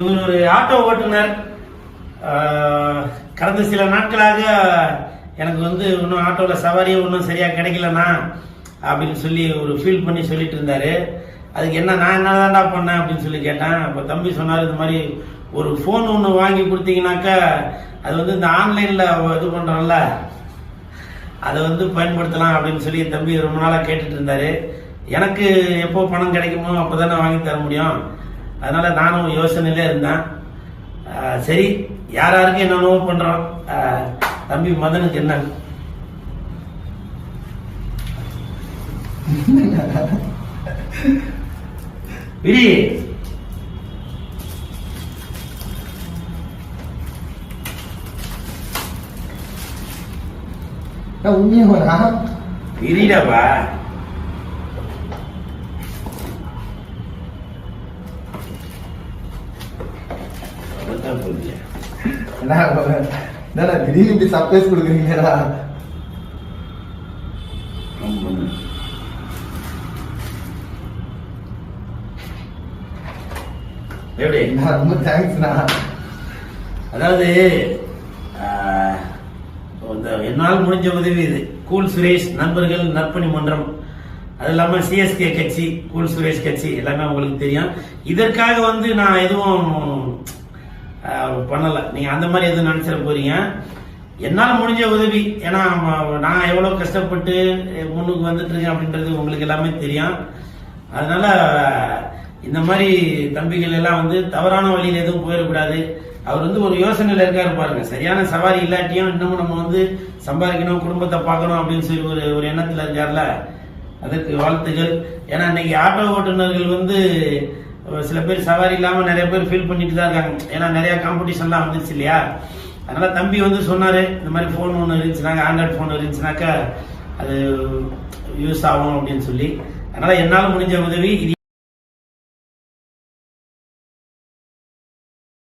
இவர் ஒரு ஆட்டோ ஓட்டுநர். கடந்த சில நாட்களாக எனக்கு இன்னும் ஆட்டோவில் சவாரியே ஒன்றும் சரியாக கிடைக்கலண்ணா அப்படின்னு சொல்லி ஒரு ஃபீல் பண்ணி சொல்லிட்டு இருந்தாரு. அதுக்கு நான் என்னதான்டா பண்ணேன் அப்படின்னு சொல்லி கேட்டேன். அப்போ தம்பி சொன்னார், இந்த மாதிரி ஒரு ஃபோன் ஒன்று வாங்கி கொடுத்தீங்கன்னாக்கா அது இந்த ஆன்லைனில் இது பண்ணுறோம்ல, அதை பயன்படுத்தலாம் அப்படின்னு சொல்லி தம்பி ரொம்ப நாளாக கேட்டுட்டு இருந்தாரு. எனக்கு எப்போ பணம் கிடைக்குமோ அப்போ தானே வாங்கி தர முடியும். அதனால நானும் யோசனையிலே இருந்தேன். சரி, யாராருக்கு என்னென்னவோ பண்றோம். தம்பி மதனுக்கு என்ன விரி உண்மையா விரிடாப்பா. திடீர்னு இப்படி சர்ப்ரைஸ் கொடுக்குறீங்களா? ரொம்ப தேங்க்ஸ்ண்ணா. அதாவது என்னால் முடிஞ்ச உதவி இது. கூல் சுரேஷ் நண்பர்கள் நற்பணி மன்றம், அது இல்லாம சிஎஸ்கே கட்சி, கூல் சுரேஷ் கட்சி எல்லாமே உங்களுக்கு தெரியும். இதற்காக நான் எதுவும் பண்ணல. நீங்க அந்த மாதிரி எதுவும் நினைச்சிட போறீங்க. என்னால் முடிஞ்ச உதவி. ஏன்னா நான் எவ்வளவு கஷ்டப்பட்டு முன்னுக்கு வந்துட்டு இருக்கேன் அப்படின்றது உங்களுக்கு எல்லாமே தெரியும். அதனால இந்த மாதிரி தம்பிகள் எல்லாம் தவறான வழியில் எதுவும் போயிடக்கூடாது. அவர் ஒரு யோசனையில இருக்காரு பாருங்க. சரியான சவாரி இல்லாட்டியும் இன்னமும் நம்ம சம்பாதிக்கணும், குடும்பத்தை பார்க்கணும் அப்படின்னு சொல்லி ஒரு எண்ணத்துல இருக்காருல, அதற்கு வாழ்த்துகள். ஏன்னா இன்னைக்கு ஆட்டோ ஓட்டுநர்கள் சில பேர் சவாரி இல்லாம நிறைய பேர் ஃபீல் பண்ணிட்டு தான் இருக்காங்க. ஏன்னா நிறைய காம்படிஷன்லாம் வந்துருச்சு இல்லையா. அதனால தம்பி சொன்னாரு, இந்த மாதிரி போன் ஒன்று இருந்துச்சுனாக்க, ஆண்ட்ராய்டு போன் இருந்துச்சுனாக்கா அது யூஸ் ஆகும் அப்படின்னு சொல்லி. அதனால என்னால் முடிஞ்ச உதவி இது.